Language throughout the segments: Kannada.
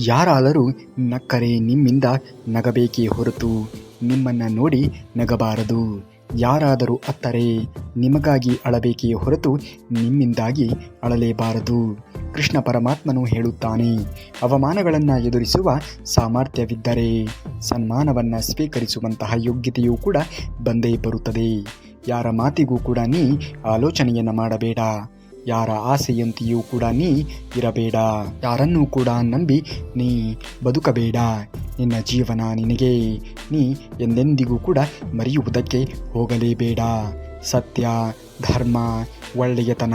ಯಾರಾದರೂ ನಕ್ಕರೆ ನಿಮ್ಮಿಂದ ನಗಬೇಕೇ ಹೊರತು ನಿಮ್ಮನ್ನು ನೋಡಿ ನಗಬಾರದು. ಯಾರಾದರೂ ಅತ್ತರೆ ನಿಮಗಾಗಿ ಅಳಬೇಕೇ ಹೊರತು ನಿಮ್ಮಿಂದಾಗಿ ಅಳಲೇಬಾರದು. ಕೃಷ್ಣ ಪರಮಾತ್ಮನು ಹೇಳುತ್ತಾನೆ, ಅವಮಾನಗಳನ್ನು ಎದುರಿಸುವ ಸಾಮರ್ಥ್ಯವಿದ್ದರೆ ಸನ್ಮಾನವನ್ನು ಸ್ವೀಕರಿಸುವಂತಹ ಯೋಗ್ಯತೆಯೂ ಕೂಡ ಬಂದೇ ಬರುತ್ತದೆ. ಯಾರ ಮಾತಿಗೂ ಕೂಡ ನೀ ಆಲೋಚನೆಯನ್ನು ಮಾಡಬೇಡ. ಯಾರ ಆಸೆಯಂತೆಯೂ ಕೂಡ ನೀ ಇರಬೇಡ. ಯಾರನ್ನೂ ಕೂಡ ನಂಬಿ ನೀ ಬದುಕಬೇಡ. ನಿನ್ನ ಜೀವನ ನಿನಗೆ ನೀ ಎಂದೆಂದಿಗೂ ಕೂಡ ಮರೆಯುವುದಕ್ಕೆ ಹೋಗಲೇಬೇಡ. ಸತ್ಯ, ಧರ್ಮ, ಒಳ್ಳೆಯತನ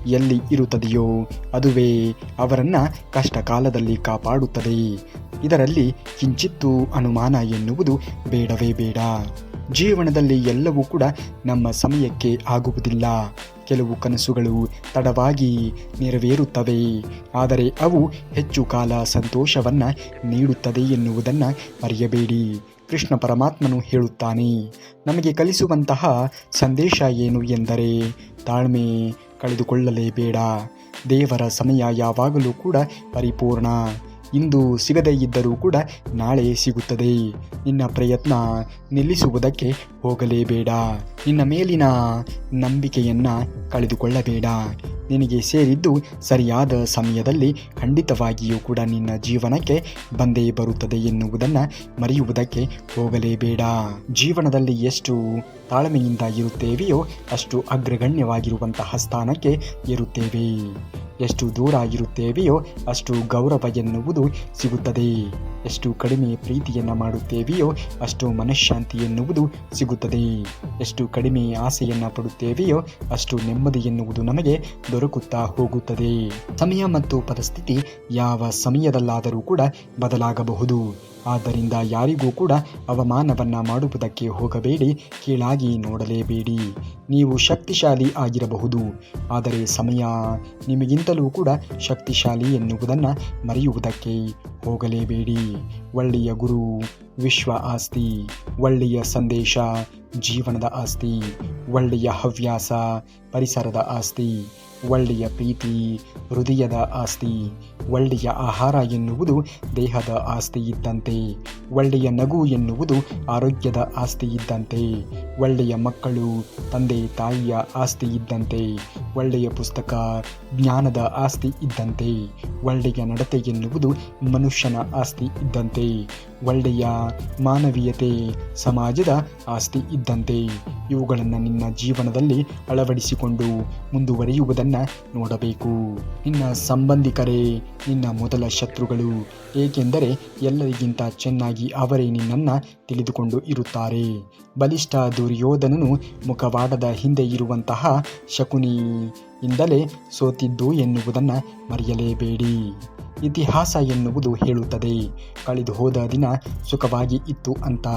ಎಲ್ಲಿ ಇರುತ್ತದೆಯೋ ಅದುವೇ ಅವರನ್ನು ಕಷ್ಟ ಕಾಲದಲ್ಲಿ ಕಾಪಾಡುತ್ತದೆ. ಇದರಲ್ಲಿ ಕಿಂಚಿತ್ತೂ ಅನುಮಾನ ಎನ್ನುವುದು ಬೇಡವೇ ಬೇಡ. ಜೀವನದಲ್ಲಿ ಎಲ್ಲವೂ ಕೂಡ ನಮ್ಮ ಸಮಯಕ್ಕೆ ಆಗುವುದಿಲ್ಲ. ಕೆಲವು ಕನಸುಗಳು ತಡವಾಗಿ ನೆರವೇರುತ್ತವೆ, ಆದರೆ ಅವು ಹೆಚ್ಚು ಕಾಲ ಸಂತೋಷವನ್ನು ನೀಡುತ್ತದೆ ಎನ್ನುವುದನ್ನು ಮರೆಯಬೇಡಿ. ಕೃಷ್ಣ ಪರಮಾತ್ಮನು ಹೇಳುತ್ತಾನೆ, ನಮಗೆ ಕಲಿಸುವಂತಹ ಸಂದೇಶ ಏನು ಎಂದರೆ ತಾಳ್ಮೆ ಕಳೆದುಕೊಳ್ಳಲೇಬೇಡ. ದೇವರ ಸಮಯ ಯಾವಾಗಲೂ ಕೂಡ ಪರಿಪೂರ್ಣ. ಇಂದು ಸಿಗದೇ ಇದ್ದರೂ ಕೂಡ ನಾಳೆ ಸಿಗುತ್ತದೆ. ನಿನ್ನ ಪ್ರಯತ್ನ ನಿಲ್ಲಿಸುವುದಕ್ಕೆ ಹೋಗಲೇಬೇಡ. ನಿನ್ನ ಮೇಲಿನ ನಂಬಿಕೆಯನ್ನು ಕಳೆದುಕೊಳ್ಳಬೇಡ. ನಿನಗೆ ಸೇರಿದ್ದು ಸರಿಯಾದ ಸಮಯದಲ್ಲಿ ಖಂಡಿತವಾಗಿಯೂ ಕೂಡ ನಿನ್ನ ಜೀವನಕ್ಕೆ ಬಂದೇ ಬರುತ್ತದೆ ಎನ್ನುವುದನ್ನು ಮರೆಯುವುದಕ್ಕೆ ಹೋಗಲೇಬೇಡ. ಜೀವನದಲ್ಲಿ ಎಷ್ಟು ತಾಳ್ಮೆಯಿಂದ ಇರುತ್ತೇವೆಯೋ ಅಷ್ಟು ಅಗ್ರಗಣ್ಯವಾಗಿರುವಂತಹ ಸ್ಥಾನಕ್ಕೆ ಇರುತ್ತೇವೆ. ಎಷ್ಟು ದೂರ ಇರುತ್ತೇವೆಯೋ ಅಷ್ಟು ಗೌರವ ಎನ್ನುವುದು ಸಿಗುತ್ತದೆ. ಎಷ್ಟು ಕಡಿಮೆ ಪ್ರೀತಿಯನ್ನು ಮಾಡುತ್ತೇವೆಯೋ ಅಷ್ಟು ಮನಃಶಾಂತಿ ಎನ್ನುವುದು ಸಿಗುತ್ತದೆ. ಎಷ್ಟು ಕಡಿಮೆ ಆಸೆಯನ್ನು ಪಡುತ್ತೇವೆಯೋ ಅಷ್ಟು ನೆಮ್ಮದಿ ಎನ್ನುವುದು ನಮಗೆ ದೊರಕುತ್ತಾ ಹೋಗುತ್ತದೆ. ಸಮಯ ಮತ್ತು ಪರಿಸ್ಥಿತಿ ಯಾವ ಸಮಯದಲ್ಲಾದರೂ ಕೂಡ ಬದಲಾಗಬಹುದು. ಆದ್ದರಿಂದ ಯಾರಿಗೂ ಕೂಡ ಅವಮಾನವನ್ನು ಮಾಡುವುದಕ್ಕೆ ಹೋಗಬೇಡಿ. ಕೀಳಾಗಿ ನೋಡಲೇಬೇಡಿ. ನೀವು ಶಕ್ತಿಶಾಲಿ ಆಗಿರಬಹುದು, ಆದರೆ ಸಮಯ ನಿಮಗಿಂತಲೂ ಕೂಡ ಶಕ್ತಿಶಾಲಿ ಎನ್ನುವುದನ್ನು ಮರೆಯುವುದಕ್ಕೆ ಹೋಗಲೇಬೇಡಿ. ಒಳ್ಳೆಯ ಗುರು ವಿಶ್ವ ಆಸ್ತಿ, ಒಳ್ಳೆಯ ಸಂದೇಶ ಜೀವನದ ಆಸ್ತಿ, ಒಳ್ಳೆಯ ಹವ್ಯಾಸ ಪರಿಸರದ ಆಸ್ತಿ, ಒಳ್ಳೆಯ ಪ್ರೀತಿ ಹೃದಯದ ಆಸ್ತಿ, ಒಳ್ಳೆಯ ಆಹಾರ ಎನ್ನುವುದು ದೇಹದ ಆಸ್ತಿ ಇದ್ದಂತೆ, ಒಳ್ಳೆಯ ನಗು ಎನ್ನುವುದು ಆರೋಗ್ಯದ ಆಸ್ತಿ ಇದ್ದಂತೆ, ಒಳ್ಳೆಯ ಮಕ್ಕಳು ತಂದೆ ತಾಯಿಯ ಆಸ್ತಿ ಇದ್ದಂತೆ, ಒಳ್ಳೆಯ ಪುಸ್ತಕ ಜ್ಞಾನದ ಆಸ್ತಿ ಇದ್ದಂತೆ, ಒಳ್ಳೆಯ ನಡತೆ ಎನ್ನುವುದು ಮನುಷ್ಯನ ಆಸ್ತಿ ಇದ್ದಂತೆ, ಒಳ್ಳೆಯ ಮಾನವೀಯತೆ ಸಮಾಜದ ಆಸ್ತಿ ಇದ್ದಂತೆ. ಇವುಗಳನ್ನು ನಿನ್ನ ಜೀವನದಲ್ಲಿ ಅಳವಡಿಸಿಕೊಂಡು ಮುಂದುವರಿಯುವುದನ್ನು ನೋಡಬೇಕು. ನಿನ್ನ ಸಂಬಂಧಿಕರೇ ನಿನ್ನ ಮೊದಲ ಶತ್ರುಗಳು, ಏಕೆಂದರೆ ಎಲ್ಲರಿಗಿಂತ ಚೆನ್ನಾಗಿ ಅವರೇ ನಿನ್ನನ್ನು ತಿಳಿದುಕೊಂಡು ಇರುತ್ತಾರೆ. ಬಲಿಷ್ಠ ದುರ್ಯೋಧನನು ಮುಖವಾಡದ ಹಿಂದೆ ಇರುವಂತಹ ಶಕುನಿಯಿಂದಲೇ ಸೋತಿದ್ದು ಎನ್ನುವುದನ್ನು ಮರೆಯಲೇಬೇಡಿ. ಇತಿಹಾಸ ಎನ್ನುವುದು ಹೇಳುತ್ತದೆ ಕಳೆದು ಹೋದ ದಿನ ಸುಖವಾಗಿ ಇತ್ತು ಅಂತ.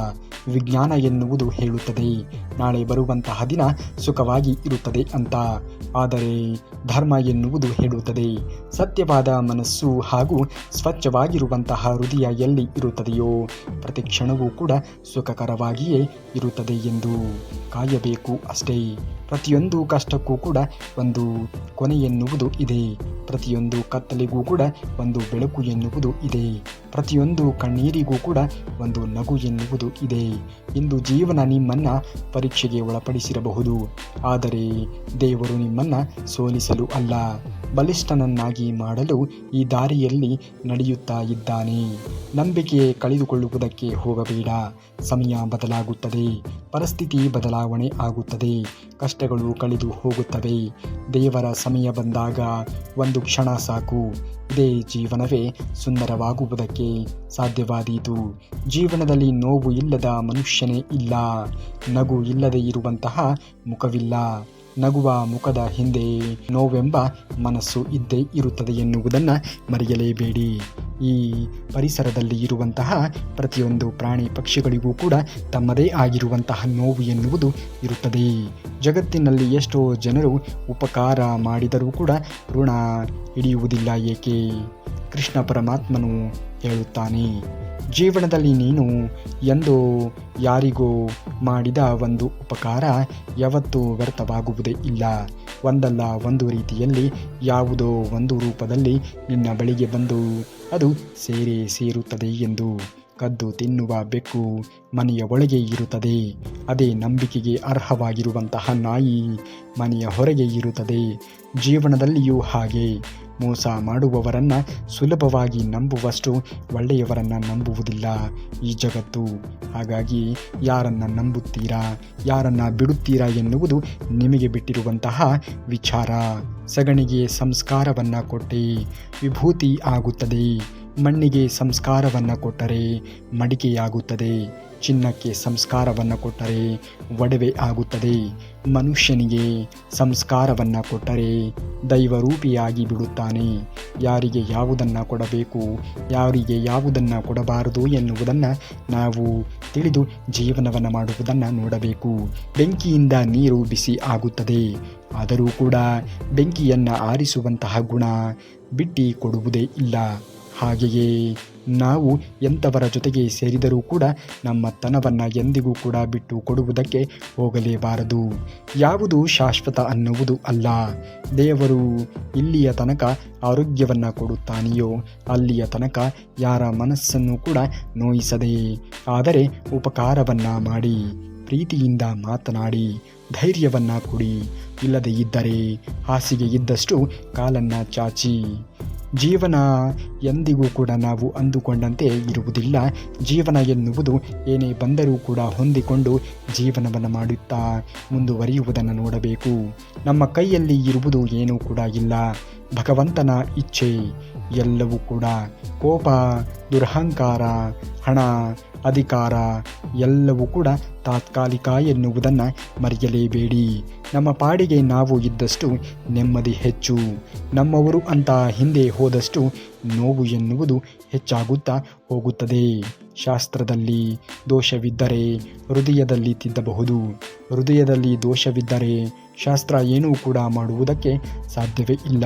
ವಿಜ್ಞಾನ ಎನ್ನುವುದು ಹೇಳುತ್ತದೆ ನಾಳೆ ಬರುವಂತಹ ದಿನ ಸುಖವಾಗಿ ಇರುತ್ತದೆ ಅಂತ. ಆದರೆ ಧರ್ಮ ಎನ್ನುವುದು ಹೇಳುತ್ತದೆ ಸತ್ಯವಾದ ಮನಸ್ಸು ಹಾಗೂ ಸ್ವಚ್ಛವಾಗಿರುವಂತಹ ಹೃದಯ ಎಲ್ಲಿ ಇರುತ್ತದೆಯೋ ಪ್ರತಿ ಕ್ಷಣವೂ ಕೂಡ ಸುಖಕರವಾಗಿಯೇ ಇರುತ್ತದೆ ಎಂದು. ಕಾಯಬೇಕು ಅಷ್ಟೇ. ಪ್ರತಿಯೊಂದು ಕಷ್ಟಕ್ಕೂ ಕೂಡ ಒಂದು ಕೊನೆ ಎನ್ನುವುದು ಇದೆ. ಪ್ರತಿಯೊಂದು ಕತ್ತಲಿಗೂ ಕೂಡ ಒಂದು ಬೆಳಕು ಎನ್ನುವುದು ಇದೆ. ಪ್ರತಿಯೊಂದು ಕಣ್ಣೀರಿಗೂ ಕೂಡ ಒಂದು ನಗು ಎನ್ನುವುದು ಇದೆ. ಇಂದು ಜೀವನ ನಿಮ್ಮನ್ನು ಪರೀಕ್ಷೆಗೆ ಒಳಪಡಿಸಿರಬಹುದು, ಆದರೆ ದೇವರು ನಿಮ್ಮನ್ನು ಸೋಲಿಸಲು ಅಲ್ಲ, ಬಲಿಷ್ಠನನ್ನಾಗಿ ಮಾಡಲು ಈ ದಾರಿಯಲ್ಲಿ ನಡೆಯುತ್ತಾ ಇದ್ದಾನೆ. ನಂಬಿಕೆ ಕಳೆದುಕೊಳ್ಳುವುದಕ್ಕೆ ಹೋಗಬೇಡ. ಸಮಯ ಬದಲಾಗುತ್ತದೆ, ಪರಿಸ್ಥಿತಿ ಬದಲಾವಣೆ ಆಗುತ್ತದೆ, ಕಷ್ಟಗಳು ಕಳೆದು ಹೋಗುತ್ತವೆ. ದೇವರ ಸಮಯ ಬಂದಾಗ ಒಂದು ಕ್ಷಣ ಸಾಕು. ಇದೇ ಜೀವನವೇ ಸುಂದರವಾಗುವುದಕ್ಕೆ ಸಾಧ್ಯವಾದೀತು. ಜೀವನದಲ್ಲಿ ನೋವು ಇಲ್ಲದ ಮನುಷ್ಯನೇ ಇಲ್ಲ. ನಗು ಇಲ್ಲದೆ ಇರುವಂತಹ ಮುಖವಿಲ್ಲ. ನಗುವ ಮುಖದ ಹಿಂದೆ ನೋವೆಂಬ ಮನಸ್ಸು ಇದ್ದೇ ಇರುತ್ತದೆ ಎನ್ನುವುದನ್ನು ಮರೆಯಲೇಬೇಡಿ. ಈ ಪರಿಸರದಲ್ಲಿ ಇರುವಂತಹ ಪ್ರತಿಯೊಂದು ಪ್ರಾಣಿ ಪಕ್ಷಿಗಳಿಗೂ ಕೂಡ ತಮ್ಮದೇ ಆಗಿರುವಂತಹ ನೋವು ಎನ್ನುವುದು ಇರುತ್ತದೆ. ಜಗತ್ತಿನಲ್ಲಿ ಎಷ್ಟೋ ಜನರು ಉಪಕಾರ ಮಾಡಿದರೂ ಕೂಡ ಋಣ ಹಿಡಿಯುವುದಿಲ್ಲ ಏಕೆ? ಕೃಷ್ಣ ಪರಮಾತ್ಮನು ಹೇಳುತ್ತಾನೆ, ಜೀವನದಲ್ಲಿ ನೀನು ಎಂದೋ ಯಾರಿಗೋ ಮಾಡಿದ ಒಂದು ಉಪಕಾರ ಯಾವತ್ತೂ ವ್ಯರ್ಥವಾಗುವುದೇ ಇಲ್ಲ. ಒಂದಲ್ಲ ಒಂದು ರೀತಿಯಲ್ಲಿ ಯಾವುದೋ ಒಂದು ರೂಪದಲ್ಲಿ ನಿನ್ನ ಬಳಿಗೆ ಬಂದು ಅದು ಸೇರೇ ಸೇರುತ್ತದೆ ಎಂದು. ಕದ್ದು ತಿನ್ನುವ ಬೆಕ್ಕು ಮನೆಯ ಒಳಗೆ ಇರುತ್ತದೆ. ಅದೇ ನಂಬಿಕೆಗೆ ಅರ್ಹವಾಗಿರುವಂತಹ ನಾಯಿ ಮನೆಯ ಹೊರಗೆ ಇರುತ್ತದೆ. ಜೀವನದಲ್ಲಿಯೂ ಹಾಗೆ. ಮೋಸ ಮಾಡುವವರನ್ನು ಸುಲಭವಾಗಿ ನಂಬುವಷ್ಟು ಒಳ್ಳೆಯವರನ್ನು ನಂಬುವುದಿಲ್ಲ ಈ ಜಗತ್ತು. ಹಾಗಾಗಿ ಯಾರನ್ನು ನಂಬುತ್ತೀರಾ, ಯಾರನ್ನು ಬಿಡುತ್ತೀರಾ ಎನ್ನುವುದು ನಿಮಗೆ ಬಿಟ್ಟಿರುವಂತಹ ವಿಚಾರ. ಸಗಣಿಗೆ ಸಂಸ್ಕಾರವನ್ನು ಕೊಟ್ಟೆ ವಿಭೂತಿ ಆಗುತ್ತದೆ. ಮಣ್ಣಿಗೆ ಸಂಸ್ಕಾರವನ್ನು ಕೊಟ್ಟರೆ ಮಡಿಕೆಯಾಗುತ್ತದೆ. ಚಿನ್ನಕ್ಕೆ ಸಂಸ್ಕಾರವನ್ನು ಕೊಟ್ಟರೆ ಒಡವೆ ಆಗುತ್ತದೆ. ಮನುಷ್ಯನಿಗೆ ಸಂಸ್ಕಾರವನ್ನು ಕೊಟ್ಟರೆ ದೈವರೂಪಿಯಾಗಿ ಬಿಡುತ್ತಾನೆ. ಯಾರಿಗೆ ಯಾವುದನ್ನು ಕೊಡಬೇಕು, ಯಾರಿಗೆ ಯಾವುದನ್ನು ಕೊಡಬಾರದು ಎನ್ನುವುದನ್ನು ನಾವು ತಿಳಿದು ಜೀವನವನ್ನು ಮಾಡುವುದನ್ನು ನೋಡಬೇಕು. ಬೆಂಕಿಯಿಂದ ನೀರು ಬಿಸಿ ಆಗುತ್ತದೆ. ಆದರೂ ಕೂಡ ಬೆಂಕಿಯನ್ನು ಆರಿಸುವಂತಹ ಗುಣ ಬಿಟ್ಟು ಕೊಡುವುದೇ ಇಲ್ಲ. ಹಾಗೆಯೇ ನಾವು ಎಂಥವರ ಜೊತೆಗೆ ಸೇರಿದರೂ ಕೂಡ ನಮ್ಮ ತನವನ್ನು ಎಂದಿಗೂ ಕೂಡ ಬಿಟ್ಟು ಕೊಡುವುದಕ್ಕೆ ಹೋಗಲೇಬಾರದು. ಯಾವುದು ಶಾಶ್ವತ ಅನ್ನುವುದು ಅಲ್ಲ. ದೇವರು ಇಲ್ಲಿಯ ತನಕ ಆರೋಗ್ಯವನ್ನು ಕೊಡುತ್ತಾನೆಯೋ ಅಲ್ಲಿಯ ತನಕ ಯಾರ ಮನಸ್ಸನ್ನು ಕೂಡ ನೋಯಿಸದೆ, ಆದರೆ ಉಪಕಾರವನ್ನು ಮಾಡಿ, ಪ್ರೀತಿಯಿಂದ ಮಾತನಾಡಿ, ಧೈರ್ಯವನ್ನು ಕೊಡಿ. ಇಲ್ಲದೇ ಇದ್ದರೆ ಹಾಸಿಗೆ ಇದ್ದಷ್ಟು ಕಾಲನ್ನು ಚಾಚಿ. ಜೀವನ ಎಂದಿಗೂ ಕೂಡ ನಾವು ಅಂದುಕೊಂಡಂತೆ ಇರುವುದಿಲ್ಲ. ಜೀವನ ಎನ್ನುವುದು ಏನೇ ಬಂದರೂ ಕೂಡ ಹೊಂದಿಕೊಂಡು ಜೀವನವನ್ನು ಮಾಡುತ್ತಾ ಮುಂದುವರಿಯುವುದನ್ನು ನೋಡಬೇಕು. ನಮ್ಮ ಕೈಯಲ್ಲಿ ಇರುವುದು ಏನೂ ಕೂಡ ಇಲ್ಲ, ಭಗವಂತನ ಇಚ್ಛೆ ಎಲ್ಲವೂ ಕೂಡ. ಕೋಪ, ದುರಹಂಕಾರ, ಹಣ, ಅಧಿಕಾರ ಎಲ್ಲವೂ ಕೂಡ ತಾತ್ಕಾಲಿಕ ಎನ್ನುವುದನ್ನು ಮರೆಯಲೇಬೇಡಿ. ನಮ್ಮ ಪಾಡಿಗೆ ನಾವು ಇದ್ದಷ್ಟು ನೆಮ್ಮದಿ ಹೆಚ್ಚು. ನಮ್ಮವರು ಅಂತ ಹಿಂದೆ ಹೋದಷ್ಟು ನೋವು ಎನ್ನುವುದು ಹೆಚ್ಚಾಗುತ್ತಾ ಹೋಗುತ್ತದೆ. ಶಾಸ್ತ್ರದಲ್ಲಿ ದೋಷವಿದ್ದರೆ ಹೃದಯದಲ್ಲಿ ತಿದ್ದಬಹುದು. ಹೃದಯದಲ್ಲಿ ದೋಷವಿದ್ದರೆ ಶಾಸ್ತ್ರ ಏನೂ ಕೂಡ ಮಾಡುವುದಕ್ಕೆ ಸಾಧ್ಯವೇ ಇಲ್ಲ.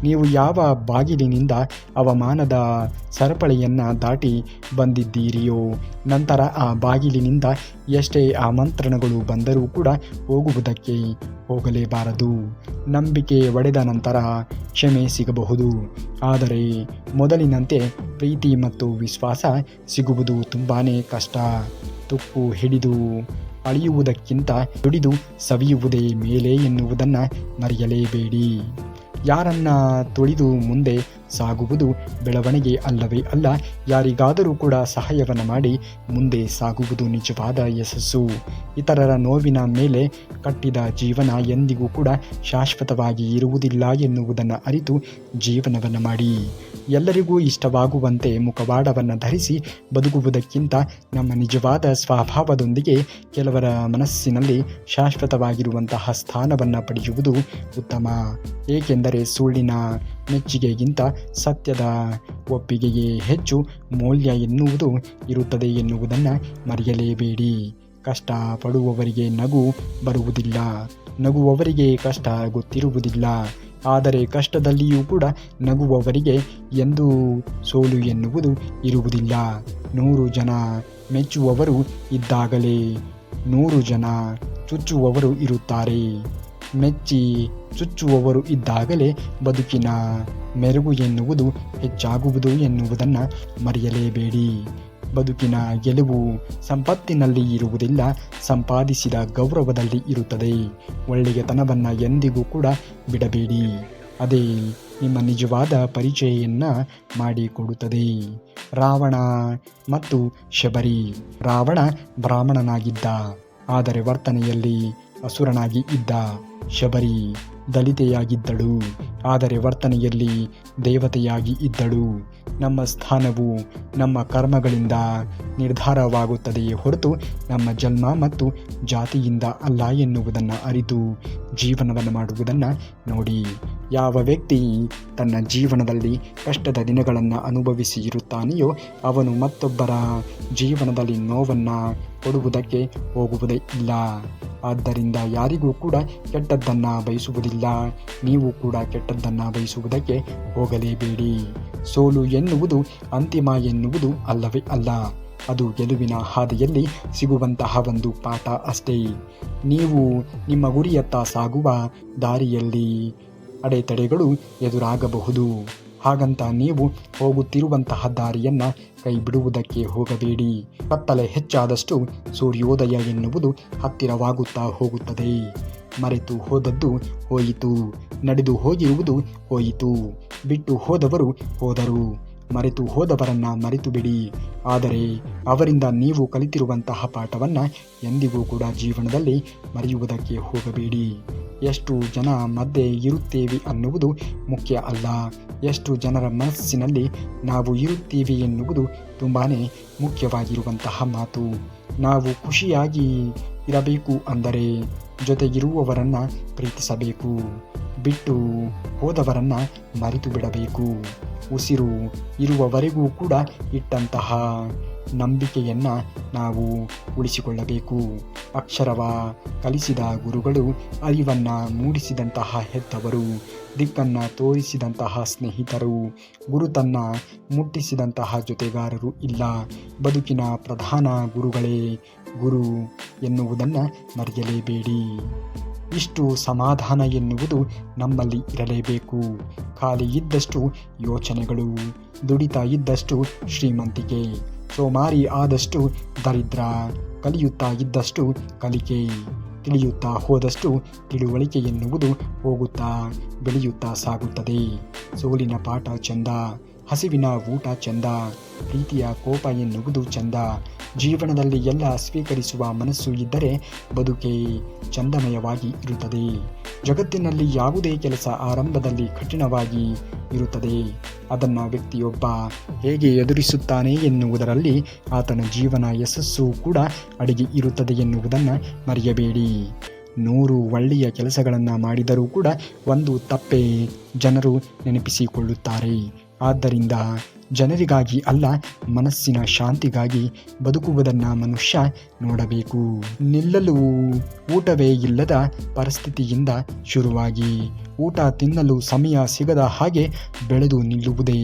ನೀವು ಯಾವ ಬಾಗಿಲಿನಿಂದ ಅವಮಾನದ ಸರಪಳಿಯನ್ನು ದಾಟಿ ಬಂದಿದ್ದೀರಿಯೋ ನಂತರ ಆ ಬಾಗಿಲಿನಿಂದ ಎಷ್ಟೇ ಆಮಂತ್ರಣಗಳು ಬಂದರೂ ಕೂಡ ಹೋಗುವುದಕ್ಕೆ ಹೋಗಲೇಬಾರದು. ನಂಬಿಕೆ ಒಡೆದ ನಂತರ ಕ್ಷಮೆ ಸಿಗಬಹುದು, ಆದರೆ ಮೊದಲಿನಂತೆ ಪ್ರೀತಿ ಮತ್ತು ವಿಶ್ವಾಸ ಸಿಗುವುದು ತುಂಬಾ ಕಷ್ಟ. ತುಕ್ಕು ಹಿಡಿದು ಅಳಿಯುವುದಕ್ಕಿಂತ ದುಡಿದು ಸವಿಯುವುದೇ ಮೇಲೆ ಎನ್ನುವುದನ್ನು ಮರೆಯಲೇಬೇಡಿ. ಯಾರನ್ನ ತುಳಿದು ಮುಂದೆ ಸಾಗುವುದು ಬೆಳವಣಿಗೆ ಅಲ್ಲವೇ ಅಲ್ಲ. ಯಾರಿಗಾದರೂ ಕೂಡ ಸಹಾಯವನ್ನು ಮಾಡಿ ಮುಂದೆ ಸಾಗುವುದು ನಿಜವಾದ ಯಶಸ್ಸು. ಇತರರ ನೋವಿನ ಮೇಲೆ ಕಟ್ಟಿದ ಜೀವನ ಎಂದಿಗೂ ಕೂಡ ಶಾಶ್ವತವಾಗಿ ಇರುವುದಿಲ್ಲ ಎನ್ನುವುದನ್ನು ಅರಿತು ಜೀವನವನ್ನು ಮಾಡಿ. ಎಲ್ಲರಿಗೂ ಇಷ್ಟವಾಗುವಂತೆ ಮುಖವಾಡವನ್ನು ಧರಿಸಿ ಬದುಕುವುದಕ್ಕಿಂತ ನಮ್ಮ ನಿಜವಾದ ಸ್ವಭಾವದೊಂದಿಗೆ ಕೆಲವರ ಮನಸ್ಸಿನಲ್ಲಿ ಶಾಶ್ವತವಾಗಿರುವಂತಹ ಸ್ಥಾನವನ್ನು ಪಡೆಯುವುದು ಉತ್ತಮ. ಏಕೆಂದರೆ ಸುಳ್ಳಿನ ಮೆಚ್ಚುಗೆಗಿಂತ ಸತ್ಯದ ಒಪ್ಪಿಗೆಯೇ ಹೆಚ್ಚು ಮೌಲ್ಯ ಎನ್ನುವುದು ಇರುತ್ತದೆ ಎನ್ನುವುದನ್ನು ಮರೆಯಲೇಬೇಡಿ. ಕಷ್ಟ ಪಡುವವರಿಗೆ ನಗು ಬರುವುದಿಲ್ಲ, ನಗುವವರಿಗೆ ಕಷ್ಟ ಗೊತ್ತಿರುವುದಿಲ್ಲ. ಆದರೆ ಕಷ್ಟದಲ್ಲಿಯೂ ಕೂಡ ನಗುವವರಿಗೆ ಎಂದೂ ಸೋಲು ಎನ್ನುವುದು ಇರುವುದಿಲ್ಲ. 100 ಜನ ಮೆಚ್ಚುವವರು ಇದ್ದಾಗಲೇ 100 ಜನ ಚುಚ್ಚುವವರು ಇರುತ್ತಾರೆ. ಮೆಚ್ಚಿ ಚುಚ್ಚುವವರು ಇದ್ದಾಗಲೇ ಬದುಕಿನ ಮೆರುಗು ಎನ್ನುವುದು ಹೆಚ್ಚಾಗುವುದು ಎನ್ನುವುದನ್ನು ಮರೆಯಲೇಬೇಡಿ. ಬದುಕಿನ ಗೆಲುವು ಸಂಪತ್ತಿನಲ್ಲಿ ಇರುವುದಿಲ್ಲ, ಸಂಪಾದಿಸಿದ ಗೌರವದಲ್ಲಿ ಇರುತ್ತದೆ. ಒಳ್ಳೆಯತನವನ್ನು ಎಂದಿಗೂ ಕೂಡ ಬಿಡಬೇಡಿ. ಅದೇ ನಿಮ್ಮ ನಿಜವಾದ ಪರಿಚಯವನ್ನು ಮಾಡಿಕೊಡುತ್ತದೆ. ರಾವಣ ಮತ್ತು ಶಬರಿ. ರಾವಣ ಬ್ರಾಹ್ಮಣನಾಗಿದ್ದ, ಆದರೆ ವರ್ತನೆಯಲ್ಲಿ ಅಸುರನಾಗಿ ಇದ್ದ. ಶಬರಿ ದಲಿತೆಯಾಗಿದ್ದಳು, ಆದರೆ ವರ್ತನೆಯಲ್ಲಿ ದೇವತೆಯಾಗಿ ಇದ್ದಳು. ನಮ್ಮ ಸ್ಥಾನವು ನಮ್ಮ ಕರ್ಮಗಳಿಂದ ನಿರ್ಧಾರವಾಗುತ್ತದೆಯೇ ಹೊರತು ನಮ್ಮ ಜನ್ಮ ಮತ್ತು ಜಾತಿಯಿಂದ ಅಲ್ಲ ಎನ್ನುವುದನ್ನು ಅರಿತು ಜೀವನವನ್ನು ಮಾಡುವುದನ್ನು ನೋಡಿ. ಯಾವ ವ್ಯಕ್ತಿ ತನ್ನ ಜೀವನದಲ್ಲಿ ಕಷ್ಟದ ದಿನಗಳನ್ನು ಅನುಭವಿಸಿ ಇರುತ್ತಾನೆಯೋ ಅವನು ಮತ್ತೊಬ್ಬರ ಜೀವನದಲ್ಲಿ ನೋವನ್ನು ಕೊಡುವುದಕ್ಕೆ ಹೋಗುವುದೇ ಇಲ್ಲ. ಆದ್ದರಿಂದ ಯಾರಿಗೂ ಕೂಡ ಕೆಟ್ಟದ್ದನ್ನು ಬಯಸುವುದಿಲ್ಲ. ನೀವು ಕೂಡ ಕೆಟ್ಟದ್ದನ್ನು ಬಯಸುವುದಕ್ಕೆ ಹೋಗಲೇಬೇಡಿ. ಸೋಲು ಎನ್ನುವುದು ಅಂತಿಮ ಎನ್ನುವುದು ಅಲ್ಲವೇ ಅಲ್ಲ. ಅದು ಗೆಲುವಿನ ಹಾದಿಯಲ್ಲಿ ಸಿಗುವಂತಹ ಒಂದು ಪಾಠ ಅಷ್ಟೇ. ನೀವು ನಿಮ್ಮ ಗುರಿಯತ್ತ ಸಾಗುವ ದಾರಿಯಲ್ಲಿ ಅಡೆತಡೆಗಳು ಎದುರಾಗಬಹುದು, ಹಾಗಂತ ನೀವು ಹೋಗುತ್ತಿರುವಂತಹ ದಾರಿಯನ್ನು ಕೈ ಬಿಡುವುದಕ್ಕೆ ಹೋಗಬೇಡಿ. ಕತ್ತಲೆ ಹೆಚ್ಚಾದಷ್ಟು ಸೂರ್ಯೋದಯ ಎನ್ನುವುದು ಹತ್ತಿರವಾಗುತ್ತಾ ಹೋಗುತ್ತದೆ. ಮರೆತು ಹೋದದ್ದು ಹೋಯಿತು, ನಡೆದು ಹೋಗಿರುವುದು ಹೋಯಿತು, ಬಿಟ್ಟು ಹೋದವರು ಹೋದರು. ಮರೆತು ಹೋದವರನ್ನ ಮರೆತು ಬಿಡಿ. ಆದರೆ ಅವರಿಂದ ನೀವು ಕಲಿತಿರುವಂತಹ ಪಾಠವನ್ನು ಎಂದಿಗೂ ಕೂಡ ಜೀವನದಲ್ಲಿ ಮರೆಯುವುದಕ್ಕೆ ಹೋಗಬೇಡಿ. ಎಷ್ಟು ಜನ ಮಧ್ಯೆ ಇರುತ್ತೇವೆ ಅನ್ನುವುದು ಮುಖ್ಯ ಅಲ್ಲ, ಎಷ್ಟು ಜನರ ಮನಸ್ಸಿನಲ್ಲಿ ನಾವು ಇರುತ್ತೇವೆ ಎನ್ನುವುದು ತುಂಬಾ ಮುಖ್ಯವಾಗಿರುವಂತಹ ಮಾತು. ನಾವು ಖುಷಿಯಾಗಿ ಇರಬೇಕು ಅಂದರೆ ಜೊತೆಗಿರುವವರನ್ನು ಪ್ರೀತಿಸಬೇಕು, ಬಿಟ್ಟು ಹೋದವರನ್ನು ಮರೆತು ಬಿಡಬೇಕು. ಉಸಿರು ಇರುವವರೆಗೂ ಕೂಡ ಇಟ್ಟಂತಹ ನಂಬಿಕೆಯನ್ನು ನಾವು ಉಳಿಸಿಕೊಳ್ಳಬೇಕು. ಅಕ್ಷರವ ಕಲಿಸಿದ ಗುರುಗಳು, ಅರಿವನ್ನು ಮೂಡಿಸಿದಂತಹ ಹೆತ್ತವರು, ದಿಕ್ಕನ್ನು ತೋರಿಸಿದಂತಹ ಸ್ನೇಹಿತರು, ಗುರುತನ್ನು ಮುಟ್ಟಿಸಿದಂತಹ ಜೊತೆಗಾರರು ಇಲ್ಲ. ಬದುಕಿನ ಪ್ರಧಾನ ಗುರುಗಳೇ ಗುರು ಎನ್ನುವುದನ್ನು ಮರೆಯಲೇಬೇಡಿ. ಇಷ್ಟು ಸಮಾಧಾನ ಎನ್ನುವುದು ನಮ್ಮಲ್ಲಿ ಇರಲೇಬೇಕು. ಖಾಲಿ ಇದ್ದಷ್ಟು ಯೋಚನೆಗಳು, ದುಡಿತಾ ಇದ್ದಷ್ಟು ಶ್ರೀಮಂತಿಕೆ, ಸೋಮಾರಿ ಆದಷ್ಟು ದರಿದ್ರ, ಕಲಿಯುತ್ತಾ ಇದ್ದಷ್ಟು ಕಲಿಕೆ, ತಿಳಿಯುತ್ತಾ ಹೋದಷ್ಟು ತಿಳುವಳಿಕೆ ಎನ್ನುವುದು ಹೋಗುತ್ತಾ ಬೆಳೆಯುತ್ತಾ ಸಾಗುತ್ತದೆ. ಸೋಲಿನ ಪಾಠ ಚಂದ, ಹಸಿವಿನ ಊಟ ಚಂದ, ಪ್ರೀತಿಯ ಕೋಪ ಎನ್ನುವುದು ಚಂದ. ಜೀವನದಲ್ಲಿ ಎಲ್ಲ ಸ್ವೀಕರಿಸುವ ಮನಸ್ಸು ಇದ್ದರೆ ಬದುಕೆ ಚಂದಮಯವಾಗಿ ಇರುತ್ತದೆ. ಜಗತ್ತಿನಲ್ಲಿ ಯಾವುದೇ ಕೆಲಸ ಆರಂಭದಲ್ಲಿ ಕಠಿಣವಾಗಿ ಇರುತ್ತದೆ. ಅದನ್ನು ವ್ಯಕ್ತಿಯೊಬ್ಬ ಹೇಗೆ ಎದುರಿಸುತ್ತಾನೆ ಎನ್ನುವುದರಲ್ಲಿ ಆತನ ಜೀವನ ಯಶಸ್ಸು ಕೂಡ ಅಡಗಿ ಇರುತ್ತದೆ ಎನ್ನುವುದನ್ನು ಮರೆಯಬೇಡಿ. 100 ಒಳ್ಳೆಯ ಕೆಲಸಗಳನ್ನು ಮಾಡಿದರೂ ಕೂಡ ಒಂದು ತಪ್ಪೇ ಜನರು ನೆನಪಿಸಿಕೊಳ್ಳುತ್ತಾರೆ. ಆದ್ದರಿಂದ ಜನರಿಗಾಗಿ ಅಲ್ಲ, ಮನಸ್ಸಿನ ಶಾಂತಿಗಾಗಿ ಬದುಕುವುದನ್ನು ಮನುಷ್ಯ ನೋಡಬೇಕು. ನಿಲ್ಲಲು ಊಟವೇ ಇಲ್ಲದ ಪರಿಸ್ಥಿತಿಯಿಂದ ಶುರುವಾಗಿ ಊಟ ತಿನ್ನಲು ಸಮಯ ಸಿಗದ ಹಾಗೆ ಬೆಳೆದು ನಿಲ್ಲುವುದೇ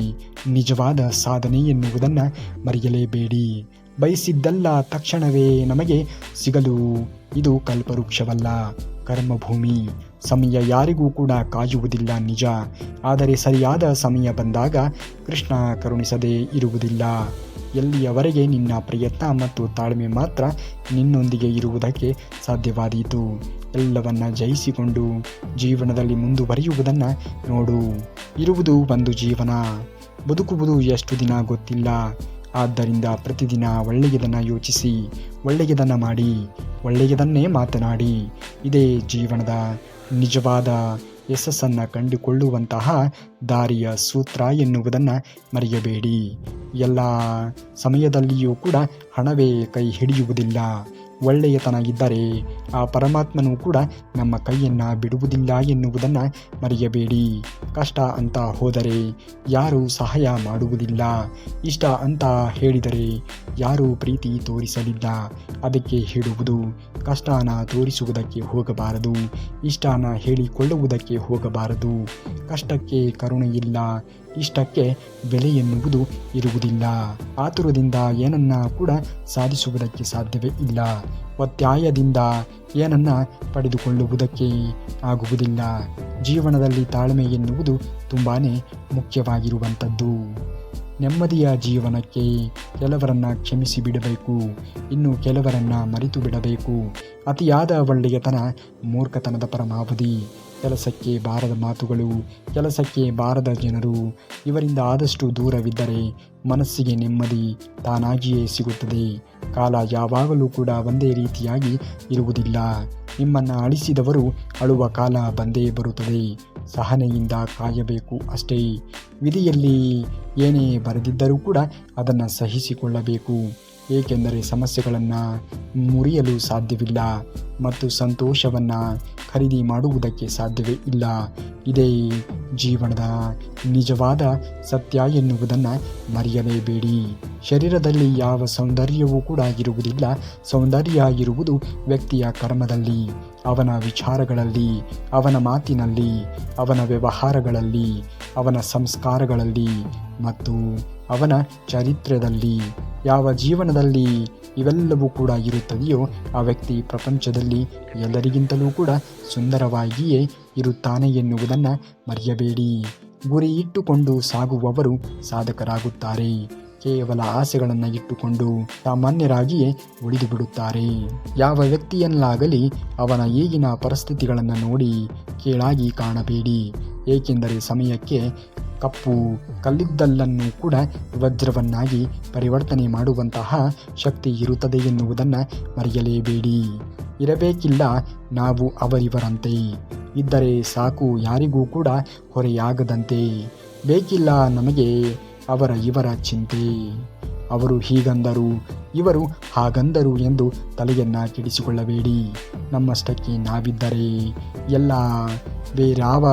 ನಿಜವಾದ ಸಾಧನೆ ಎನ್ನುವುದನ್ನು ಮರೆಯಲೇಬೇಡಿ. ಬಯಸಿದ್ದಲ್ಲ ತಕ್ಷಣವೇ ನಮಗೆ ಸಿಗಲು ಇದು ಕಲ್ಪವೃಕ್ಷವಲ್ಲ, ಕರ್ಮಭೂಮಿ. ಸಮಯ ಯಾರಿಗೂ ಕೂಡ ಕಾಯುವುದಿಲ್ಲ ನಿಜ, ಆದರೆ ಸರಿಯಾದ ಸಮಯ ಬಂದಾಗ ಕೃಷ್ಣ ಕರುಣಿಸದೇ ಇರುವುದಿಲ್ಲ. ಎಲ್ಲಿಯವರೆಗೆ ನಿನ್ನ ಪ್ರಯತ್ನ ಮತ್ತು ತಾಳ್ಮೆ ಮಾತ್ರ ನಿನ್ನೊಂದಿಗೆ ಇರುವುದಕ್ಕೆ ಸಾಧ್ಯವಾದೀತು. ಎಲ್ಲವನ್ನ ಜಯಿಸಿಕೊಂಡು ಜೀವನದಲ್ಲಿ ಮುಂದುವರಿಯುವುದನ್ನು ನೋಡು. ಇರುವುದು ಒಂದು ಜೀವನ, ಬದುಕುವುದು ಎಷ್ಟು ದಿನ ಗೊತ್ತಿಲ್ಲ. ಆದ್ದರಿಂದ ಪ್ರತಿದಿನ ಒಳ್ಳೆಯದನ್ನು ಯೋಚಿಸಿ, ಒಳ್ಳೆಯದನ್ನು ಮಾಡಿ, ಒಳ್ಳೆಯದನ್ನೇ ಮಾತನಾಡಿ. ಇದೇ ಜೀವನದ ನಿಜವಾದ ಯಶಸ್ಸನ್ನು ಕಂಡುಕೊಳ್ಳುವಂತಹ ದಾರಿಯ ಸೂತ್ರ ಎನ್ನುವುದನ್ನು ಮರೆಯಬೇಡಿ. ಎಲ್ಲ ಸಮಯದಲ್ಲಿಯೂ ಕೂಡ ಹಣವೇ ಕೈ ಹಿಡಿಯುವುದಿಲ್ಲ. ಒಳ್ಳೆಯತನ ಇದ್ದರೆ ಆ ಪರಮಾತ್ಮನೂ ಕೂಡ ನಮ್ಮ ಕೈಯನ್ನು ಬಿಡುವುದಿಲ್ಲ ಎನ್ನುವುದನ್ನು ಮರೆಯಬೇಡಿ. ಕಷ್ಟ ಅಂತ ಹೋದರೆ ಯಾರೂ ಸಹಾಯ ಮಾಡುವುದಿಲ್ಲ. ಇಷ್ಟ ಅಂತ ಹೇಳಿದರೆ ಯಾರೂ ಪ್ರೀತಿ ತೋರಿಸಲಿಲ್ಲ. ಅದಕ್ಕೆ ಹೇಳುವುದು, ಕಷ್ಟನ ತೋರಿಸುವುದಕ್ಕೆ ಹೋಗಬಾರದು, ಇಷ್ಟನ ಹೇಳಿಕೊಳ್ಳುವುದಕ್ಕೆ ಹೋಗಬಾರದು. ಕಷ್ಟಕ್ಕೆ ಕರುಣೆಯಿಲ್ಲ, ಇಷ್ಟಕ್ಕೆ ಬೆಲೆ ಎನ್ನುವುದು ಇರುವುದಿಲ್ಲ. ಆತುರದಿಂದ ಏನನ್ನ ಕೂಡ ಸಾಧಿಸುವುದಕ್ಕೆ ಸಾಧ್ಯವೇ ಇಲ್ಲ. ಒತ್ತಾಯದಿಂದ ಏನನ್ನ ಪಡೆದುಕೊಳ್ಳುವುದಕ್ಕೆ ಆಗುವುದಿಲ್ಲ. ಜೀವನದಲ್ಲಿ ತಾಳ್ಮೆ ಎನ್ನುವುದು ತುಂಬಾ ಮುಖ್ಯವಾಗಿರುವಂಥದ್ದು. ನೆಮ್ಮದಿಯ ಜೀವನಕ್ಕೆ ಕೆಲವರನ್ನು ಕ್ಷಮಿಸಿ ಬಿಡಬೇಕು, ಇನ್ನು ಕೆಲವರನ್ನು ಮರೆತು ಬಿಡಬೇಕು. ಅತಿಯಾದ ಒಳ್ಳೆಯತನ ಮೂರ್ಖತನದ ಪರಮಾವಧಿ. ಕೆಲಸಕ್ಕೆ ಬಾರದ ಮಾತುಗಳು, ಕೆಲಸಕ್ಕೆ ಬಾರದ ಜನರು, ಇವರಿಂದ ಆದಷ್ಟು ದೂರವಿದ್ದರೆ ಮನಸ್ಸಿಗೆ ನೆಮ್ಮದಿ ತಾನಾಗಿಯೇ ಸಿಗುತ್ತದೆ. ಕಾಲ ಯಾವಾಗಲೂ ಕೂಡ ಒಂದೇ ರೀತಿಯಾಗಿ ಇರುವುದಿಲ್ಲ. ನಿಮ್ಮನ್ನು ಅಳಿಸಿದವರು ಅಳುವ ಕಾಲ ಬಂದೇ ಬರುತ್ತದೆ. ಸಹನೆಯಿಂದ ಕಾಯಬೇಕು ಅಷ್ಟೇ. ವಿಧಿಯಲ್ಲಿ ಏನೇ ಬರೆದಿದ್ದರೂ ಕೂಡ ಅದನ್ನು ಸಹಿಸಿಕೊಳ್ಳಬೇಕು. ಏಕೆಂದರೆ ಸಮಸ್ಯೆಗಳನ್ನು ಮುರಿಯಲು ಸಾಧ್ಯವಿಲ್ಲ ಮತ್ತು ಸಂತೋಷವನ್ನು ಖರೀದಿ ಮಾಡುವುದಕ್ಕೆ ಸಾಧ್ಯವೇ ಇಲ್ಲ. ಇದೇ ಜೀವನದ ನಿಜವಾದ ಸತ್ಯ ಎನ್ನುವುದನ್ನು ಮರೆಯಲೇಬೇಡಿ. ಶರೀರದಲ್ಲಿ ಯಾವ ಸೌಂದರ್ಯವೂ ಕೂಡ ಇರುವುದಿಲ್ಲ. ಸೌಂದರ್ಯ ಇರುವುದು ವ್ಯಕ್ತಿಯ ಕರ್ಮದಲ್ಲಿ, ಅವನ ವಿಚಾರಗಳಲ್ಲಿ, ಅವನ ಮಾತಿನಲ್ಲಿ, ಅವನ ವ್ಯವಹಾರಗಳಲ್ಲಿ, ಅವನ ಸಂಸ್ಕಾರಗಳಲ್ಲಿ ಮತ್ತು ಅವನ ಚರಿತ್ರೆಯಲ್ಲಿ. ಯಾವ ಜೀವನದಲ್ಲಿ ಇವೆಲ್ಲವೂ ಕೂಡ ಇರುತ್ತದೆಯೋ ಆ ವ್ಯಕ್ತಿ ಪ್ರಪಂಚದಲ್ಲಿ ಎಲ್ಲರಿಗಿಂತಲೂ ಕೂಡ ಸುಂದರವಾಗಿಯೇ ಇರುತ್ತಾನೆ ಎನ್ನುವುದನ್ನು ಮರೆಯಬೇಡಿ. ಗುರಿ ಇಟ್ಟುಕೊಂಡು ಸಾಗುವವರು ಸಾಧಕರಾಗುತ್ತಾರೆ. ಕೇವಲ ಆಸೆಗಳನ್ನು ಇಟ್ಟುಕೊಂಡು ಸಾಮಾನ್ಯರಾಗಿಯೇ ಉಳಿದು ಬಿಡುತ್ತಾರೆ. ಯಾವ ವ್ಯಕ್ತಿಯನ್ನಾಗಲಿ ಅವನ ಈಗಿನ ಪರಿಸ್ಥಿತಿಗಳನ್ನು ನೋಡಿ ಕೀಳಾಗಿ ಕಾಣಬೇಡಿ. ಏಕೆಂದರೆ ಸಮಯಕ್ಕೆ ಕಪ್ಪು ಕಲ್ಲಿದ್ದಲನ್ನು ಕೂಡ ವಜ್ರವನ್ನಾಗಿ ಪರಿವರ್ತನೆ ಮಾಡುವಂತಹ ಶಕ್ತಿ ಇರುತ್ತದೆ ಎನ್ನುವುದನ್ನು ಮರೆಯಲೇಬೇಡಿ. ಇರಬೇಕಿಲ್ಲ ನಾವು ಅವರಿವರಂತೆ, ಇದ್ದರೆ ಸಾಕು ಯಾರಿಗೂ ಕೂಡ ಹೊರೆಯಾಗದಂತೆ. ಬೇಕಿಲ್ಲ ನಮಗೆ ಅವರ ಇವರ ಚಿಂತೆ. ಅವರು ಹೀಗಂದರು, ಇವರು ಹಾಗಂದರು ಎಂದು ತಲೆಯನ್ನು ಕೆಡಿಸಿಕೊಳ್ಳಬೇಡಿ. ನಮ್ಮಷ್ಟಕ್ಕೆ ನಾವಿದ್ದರೆ ಎಲ್ಲ ಬೇರಾವ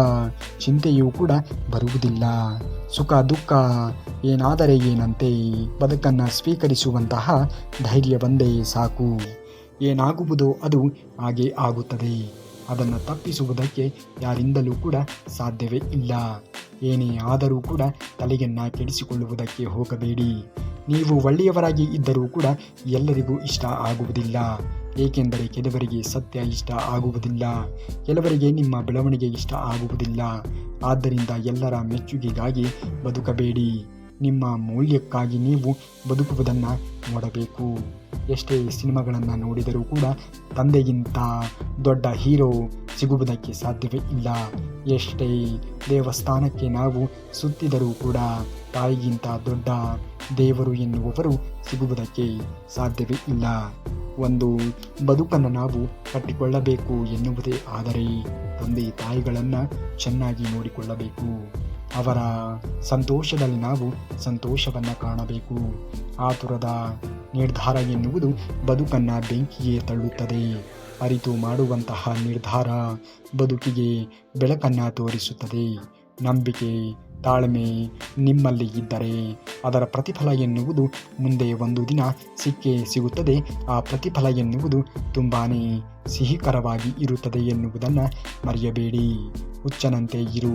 ಚಿಂತೆಯೂ ಕೂಡ ಬರುವುದಿಲ್ಲ. ಸುಖ ದುಃಖ ಏನಾದರೆ ಏನಂತೆ ಬದುಕನ್ನು ಸ್ವೀಕರಿಸುವಂತಹ ಧೈರ್ಯ ಬಂದೇ ಸಾಕು. ಏನಾಗುವುದೋ ಅದು ಹಾಗೇ ಆಗುತ್ತದೆ. ಅದನ್ನು ತಪ್ಪಿಸುವುದಕ್ಕೆ ಯಾರಿಂದಲೂ ಕೂಡ ಸಾಧ್ಯವೇ ಇಲ್ಲ. ಏನೇ ಆದರೂ ಕೂಡ ತಲೆಯನ್ನು ಕೆಡಿಸಿಕೊಳ್ಳುವುದಕ್ಕೆ ಹೋಗಬೇಡಿ. ನೀವು ಒಳ್ಳೆಯವರಾಗಿ ಇದ್ದರೂ ಕೂಡ ಎಲ್ಲರಿಗೂ ಇಷ್ಟ ಆಗುವುದಿಲ್ಲ. ಏಕೆಂದರೆ ಕೆಲವರಿಗೆ ಸತ್ಯ ಇಷ್ಟ ಆಗುವುದಿಲ್ಲ, ಕೆಲವರಿಗೆ ನಿಮ್ಮ ಬೆಳವಣಿಗೆ ಇಷ್ಟ ಆಗುವುದಿಲ್ಲ. ಆದ್ದರಿಂದ ಎಲ್ಲರ ಮೆಚ್ಚುಗೆಗಾಗಿ ಬದುಕಬೇಡಿ. ನಿಮ್ಮ ಮೌಲ್ಯಕ್ಕಾಗಿ ನೀವು ಬದುಕುವುದನ್ನು ನೋಡಬೇಕು. ಎಷ್ಟೇ ಸಿನಿಮಾಗಳನ್ನು ನೋಡಿದರೂ ಕೂಡ ತಂದೆಗಿಂತ ದೊಡ್ಡ ಹೀರೋ ಸಿಗುವುದಕ್ಕೆ ಸಾಧ್ಯವೇ ಇಲ್ಲ. ಎಷ್ಟೇ ದೇವಸ್ಥಾನಕ್ಕೆ ನಾವು ಸುತ್ತಿದರೂ ಕೂಡ ತಾಯಿಗಿಂತ ದೊಡ್ಡ ದೇವರು ಎನ್ನುವವರು ಸಿಗುವುದಕ್ಕೆ ಸಾಧ್ಯವೇ ಇಲ್ಲ. ಒಂದು ಬದುಕನ್ನು ನಾವು ಕಟ್ಟಿಕೊಳ್ಳಬೇಕು ಎನ್ನುವುದೇ ಆದರೆ ತಂದೆ ತಾಯಿಗಳನ್ನು ಚೆನ್ನಾಗಿ ನೋಡಿಕೊಳ್ಳಬೇಕು. ಅವರ ಸಂತೋಷದಲ್ಲಿ ನಾವು ಸಂತೋಷವನ್ನು ಕಾಣಬೇಕು. ಆತುರದ ನಿರ್ಧಾರ ಎನ್ನುವುದು ಬದುಕನ್ನು ಬೆಂಕಿಗೆ ತಳ್ಳುತ್ತದೆ. ಅರಿತು ಮಾಡುವಂತಹ ನಿರ್ಧಾರ ಬದುಕಿಗೆ ಬೆಳಕನ್ನು ತೋರಿಸುತ್ತದೆ. ನಂಬಿಕೆ ತಾಳ್ಮೆ ನಿಮ್ಮಲ್ಲಿ ಇದ್ದರೆ ಅದರ ಪ್ರತಿಫಲ ಎನ್ನುವುದು ಮುಂದೆ ಒಂದು ದಿನ ಸಿಕ್ಕೇ ಸಿಗುತ್ತದೆ. ಆ ಪ್ರತಿಫಲ ಎನ್ನುವುದು ತುಂಬಾ ಸಿಹಿಕರವಾಗಿ ಇರುತ್ತದೆ ಎನ್ನುವುದನ್ನು ಮರೆಯಬೇಡಿ. ಹುಚ್ಚನಂತೆ ಇರು,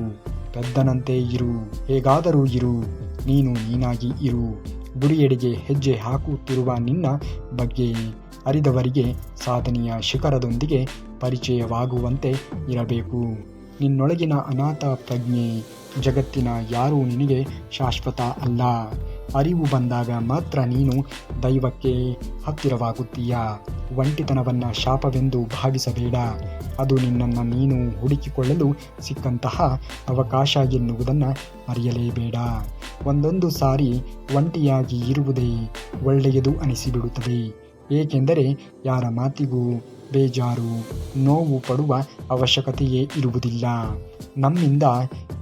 ಪೆದ್ದನಂತೆ ಇರು, ಹೇಗಾದರೂ ಇರು, ನೀನು ನೀನಾಗಿ ಇರು. ಗುರಿಯೆಡೆಗೆ ಹೆಜ್ಜೆ ಹಾಕುತ್ತಿರುವ ನಿನ್ನ ಬಗ್ಗೆ ಅರಿದವರಿಗೆ ಸಾಧನೆಯ ಶಿಖರದೊಂದಿಗೆ ಪರಿಚಯವಾಗುವಂತೆ ಇರಬೇಕು. ನಿನ್ನೊಳಗಿನ ಅನಾಥ ಪ್ರಜ್ಞೆ ಜಗತ್ತಿನ ಯಾರೂ ನಿನಗೆ ಶಾಶ್ವತ ಅಲ್ಲ. ಅರಿವು ಬಂದಾಗ ಮಾತ್ರ ನೀನು ದೈವಕ್ಕೆ ಹತ್ತಿರವಾಗುತ್ತೀಯ. ಒಂಟಿತನವನ್ನು ಶಾಪವೆಂದು ಭಾವಿಸಬೇಡ. ಅದು ನಿನ್ನನ್ನು ನೀನು ಹುಡುಕಿಕೊಳ್ಳಲು ಸಿಕ್ಕಂತಹ ಅವಕಾಶ ಎನ್ನುವುದನ್ನು ಮರೆಯಲೇಬೇಡ. ಒಂದೊಂದು ಸಾರಿ ಒಂಟಿಯಾಗಿ ಇರುವುದೇ ಒಳ್ಳೆಯದು ಅನಿಸಿಬಿಡುತ್ತದೆ. ಏಕೆಂದರೆ ಯಾರ ಮಾತಿಗೂ ಬೇಜಾರು ನೋವು ಪಡುವ ಅವಶ್ಯಕತೆಯೇ ಇರುವುದಿಲ್ಲ. ನಮ್ಮಿಂದ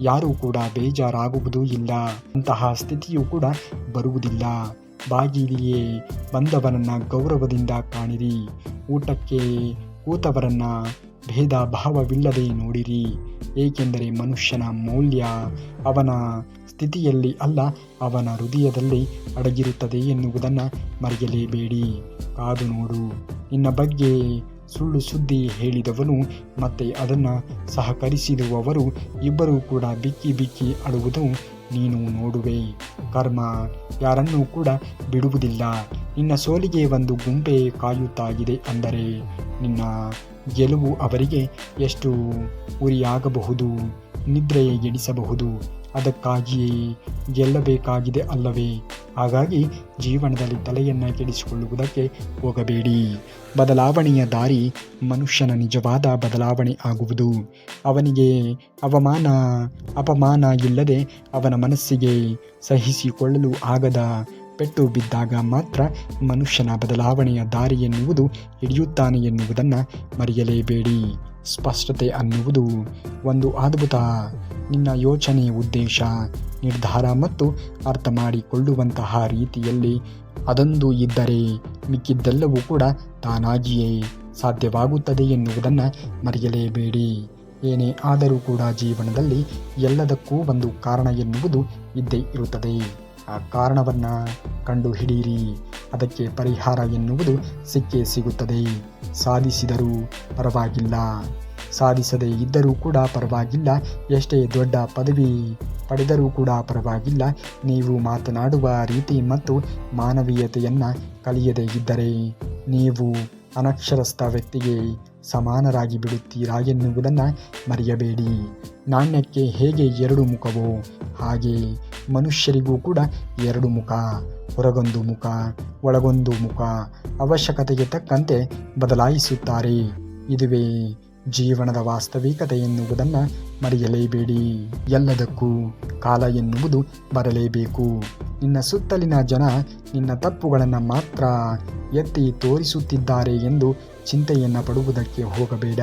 ಯಾರೂ ಕೂಡ ಬೇಜಾರಾಗುವುದೂ ಇಲ್ಲ. ಅಂತಹ ಸ್ಥಿತಿಯೂ ಕೂಡ ಬರುವುದಿಲ್ಲ. ಬಾಗಿಲಿಗೆ ಬಂದವರನ್ನು ಗೌರವದಿಂದ ಕಾಣಿರಿ. ಊಟಕ್ಕೆ ಕೂತವರನ್ನು ಭೇದ ಭಾವವಿಲ್ಲದೆ ನೋಡಿರಿ. ಏಕೆಂದರೆ ಮನುಷ್ಯನ ಮೌಲ್ಯ ಅವನ ಸ್ಥಿತಿಯಲ್ಲಿ ಅಲ್ಲ, ಅವನ ಹೃದಯದಲ್ಲಿ ಅಡಗಿರುತ್ತದೆ ಎನ್ನುವುದನ್ನು ಮರೆಯಲೇಬೇಡಿ. ಕಾದು ನೋಡು. ನಿನ್ನ ಬಗ್ಗೆ ಸುಳ್ಳು ಸುದ್ದಿ ಹೇಳಿದವನು ಮತ್ತೆ ಅದನ್ನು ಸಹಕರಿಸಿರುವವರು ಇಬ್ಬರೂ ಕೂಡ ಬಿಕ್ಕಿ ಬಿಕ್ಕಿ ಅಳುವುದು ನೀನು ನೋಡುವೆ. ಕರ್ಮ ಯಾರನ್ನೂ ಕೂಡ ಬಿಡುವುದಿಲ್ಲ. ನಿನ್ನ ಸೋಲಿಗೆ ಒಂದು ಗುಂಪೆ ಕಾಯುತ್ತಾಗಿದೆ ಅಂದರೆ ನಿನ್ನ ಗೆಲುವು ಅವರಿಗೆ ಎಷ್ಟು ಉರಿಯಾಗಬಹುದು, ನಿದ್ರೆ ಎಡಿಸಬಹುದು. ಅದಕ್ಕಾಗಿಯೇ ಗೆಲ್ಲಬೇಕಾಗಿದೆ ಅಲ್ಲವೇ? ಹಾಗಾಗಿ ಜೀವನದಲ್ಲಿ ತಲೆಯನ್ನು ಕೆಡಿಸಿಕೊಳ್ಳುವುದಕ್ಕೆ ಹೋಗಬೇಡಿ. ಬದಲಾವಣೆಯ ದಾರಿ ಮನುಷ್ಯನ ನಿಜವಾದ ಬದಲಾವಣೆ ಆಗುವುದು. ಅವನಿಗೆ ಅಪಮಾನ ಇಲ್ಲದೆ ಅವನ ಮನಸ್ಸಿಗೆ ಸಹಿಸಿಕೊಳ್ಳಲು ಆಗದ ಪೆಟ್ಟು ಬಿದ್ದಾಗ ಮಾತ್ರ ಮನುಷ್ಯನ ಬದಲಾವಣೆಯ ದಾರಿ ಎನ್ನುವುದು ಹಿಡಿಯುತ್ತಾನೆ ಎನ್ನುವುದನ್ನು ಮರೆಯಲೇಬೇಡಿ. ಸ್ಪಷ್ಟತೆ ಅನ್ನುವುದು ಒಂದು ಅದ್ಭುತ. ನಿನ್ನ ಯೋಚನೆ ಉದ್ದೇಶ ನಿರ್ಧಾರ ಮತ್ತು ಅರ್ಥ ಮಾಡಿಕೊಳ್ಳುವಂತಹ ರೀತಿಯಲ್ಲಿ ಅದೊಂದು ಇದ್ದರೆ ಮಿಕ್ಕಿದ್ದೆಲ್ಲವೂ ಕೂಡ ತಾನಾಗಿಯೇ ಸಾಧ್ಯವಾಗುತ್ತದೆ ಎನ್ನುವುದನ್ನು ಮರೆಯಲೇಬೇಡಿ. ಏನೇ ಆದರೂ ಕೂಡ ಜೀವನದಲ್ಲಿ ಎಲ್ಲದಕ್ಕೂ ಒಂದು ಕಾರಣ ಎನ್ನುವುದು ಇದ್ದೇ ಇರುತ್ತದೆ. ಆ ಕಾರಣವನ್ನು ಕಂಡು ಹಿಡಿಯಿರಿ. ಅದಕ್ಕೆ ಪರಿಹಾರ ಎನ್ನುವುದು ಸಿಕ್ಕೇ ಸಿಗುತ್ತದೆ. ಸಾಧಿಸಿದರೂ ಪರವಾಗಿಲ್ಲ, ಸಾಧಿಸದೇ ಇದ್ದರೂ ಕೂಡ ಪರವಾಗಿಲ್ಲ, ಎಷ್ಟೇ ದೊಡ್ಡ ಪದವಿ ಪಡೆದರೂ ಕೂಡ ಪರವಾಗಿಲ್ಲ. ನೀವು ಮಾತನಾಡುವ ರೀತಿ ಮತ್ತು ಮಾನವೀಯತೆಯನ್ನು ಕಲಿಯದೇ ಇದ್ದರೆ ನೀವು ಅನಕ್ಷರಸ್ಥ ವ್ಯಕ್ತಿಗೆ ಸಮಾನರಾಗಿ ಬಿಡುತ್ತೀರಾ ಎನ್ನುವುದನ್ನು ಮರೆಯಬೇಡಿ. ನಾಣ್ಯಕ್ಕೆ ಹೇಗೆ ಎರಡು ಮುಖವೋ ಹಾಗೆ ಮನುಷ್ಯರಿಗೂ ಕೂಡ ಎರಡು ಮುಖ, ಹೊರಗೊಂದು ಮುಖ, ಒಳಗೊಂದು ಮುಖ, ಅವಶ್ಯಕತೆಗೆ ತಕ್ಕಂತೆ ಬದಲಾಯಿಸುತ್ತಾರೆ. ಇದುವೇ ಜೀವನದ ವಾಸ್ತವಿಕತೆ ಎನ್ನುವುದನ್ನು ಮರೆಯಲೇಬೇಡಿ. ಎಲ್ಲದಕ್ಕೂ ಕಾಲ ಎನ್ನುವುದು ಬರಲೇಬೇಕು. ನಿನ್ನ ಸುತ್ತಲಿನ ಜನ ನಿನ್ನ ತಪ್ಪುಗಳನ್ನು ಮಾತ್ರ ಎತ್ತಿ ತೋರಿಸುತ್ತಿದ್ದಾರೆ ಎಂದು ಚಿಂತೆಯನ್ನು ಪಡುವುದಕ್ಕೆ ಹೋಗಬೇಡ.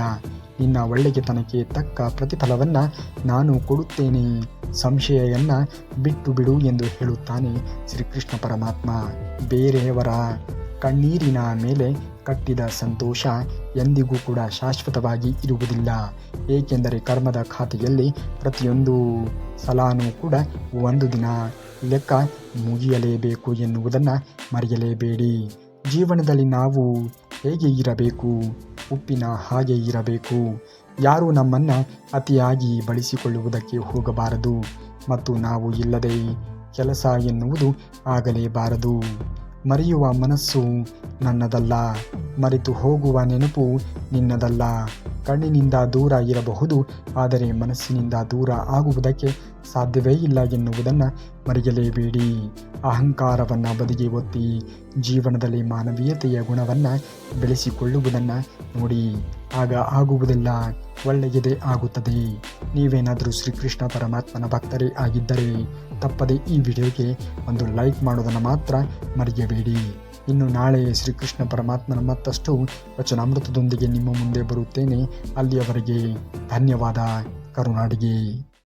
ನಿನ್ನ ಒಳ್ಳೆಯತನಕ್ಕೆ ತಕ್ಕ ಪ್ರತಿಫಲವನ್ನು ನಾನು ಕೊಡುತ್ತೇನೆ, ಸಂಶಯವನ್ನು ಬಿಟ್ಟು ಬಿಡು ಎಂದು ಹೇಳುತ್ತಾನೆ ಶ್ರೀಕೃಷ್ಣ ಪರಮಾತ್ಮ. ಬೇರೆಯವರ ಕಣ್ಣೀರಿನ ಮೇಲೆ ಕಟ್ಟಿದ ಸಂತೋಷ ಎಂದಿಗೂ ಕೂಡ ಶಾಶ್ವತವಾಗಿ ಇರುವುದಿಲ್ಲ. ಏಕೆಂದರೆ ಕರ್ಮದ ಖಾತೆಯಲ್ಲಿ ಪ್ರತಿಯೊಂದು ಸಲಾನೂ ಕೂಡ ಒಂದು ದಿನ ಲೆಕ್ಕ ಮುಗಿಯಲೇಬೇಕು ಎನ್ನುವುದನ್ನು ಮರೆಯಲೇಬೇಡಿ. ಜೀವನದಲ್ಲಿ ನಾವು ಹೇಗೆ ಇರಬೇಕು? ಉಪ್ಪಿನ ಹಾಗೆ ಇರಬೇಕು. ಯಾರೂ ನಮ್ಮನ್ನು ಅತಿಯಾಗಿ ಬಳಸಿಕೊಳ್ಳುವುದಕ್ಕೆ ಹೋಗಬಾರದು ಮತ್ತು ನಾವು ಇಲ್ಲದೆ ಕೆಲಸ ಎನ್ನುವುದು ಆಗಲೇಬಾರದು. ಮರೆಯುವ ಮನಸ್ಸು ನನ್ನದಲ್ಲ, ಮರೆತು ಹೋಗುವ ನೆನಪು ನಿನ್ನದಲ್ಲ. ಕಣ್ಣಿನಿಂದ ದೂರ ಇರಬಹುದು, ಆದರೆ ಮನಸ್ಸಿನಿಂದ ದೂರ ಆಗುವುದಕ್ಕೆ ಸಾಧ್ಯವೇ ಇಲ್ಲ ಎನ್ನುವುದನ್ನು ಮರೆಯಲೇಬೇಡಿ. ಅಹಂಕಾರವನ್ನು ಬದಿಗೆ ಒತ್ತಿ ಜೀವನದಲ್ಲಿ ಮಾನವೀಯತೆಯ ಗುಣವನ್ನು ಬೆಳೆಸಿಕೊಳ್ಳುವುದನ್ನು ನೋಡಿ. ಆಗ ಆಗುವುದೆಲ್ಲ ಒಳ್ಳೆಯದೇ ಆಗುತ್ತದೆ. ನೀವೇನಾದರೂ ಶ್ರೀಕೃಷ್ಣ ಪರಮಾತ್ಮನ ಭಕ್ತರೇ ಆಗಿದ್ದರೆ ತಪ್ಪದೆ ಈ ವಿಡಿಯೋಗೆ ಒಂದು ಲೈಕ್ ಮಾಡೋದನ್ನು ಮಾತ್ರ ಮರೆಯಬೇಡಿ. ಇನ್ನು ನಾಳೆ ಶ್ರೀಕೃಷ್ಣ ಪರಮಾತ್ಮನ ಮತ್ತಷ್ಟು ವಚನಾಮೃತದೊಂದಿಗೆ ನಿಮ್ಮ ಮುಂದೆ ಬರುತ್ತೇನೆ. ಅಲ್ಲಿಯವರೆಗೆ ಧನ್ಯವಾದ. ಕರುನಾಡಿಗೆ.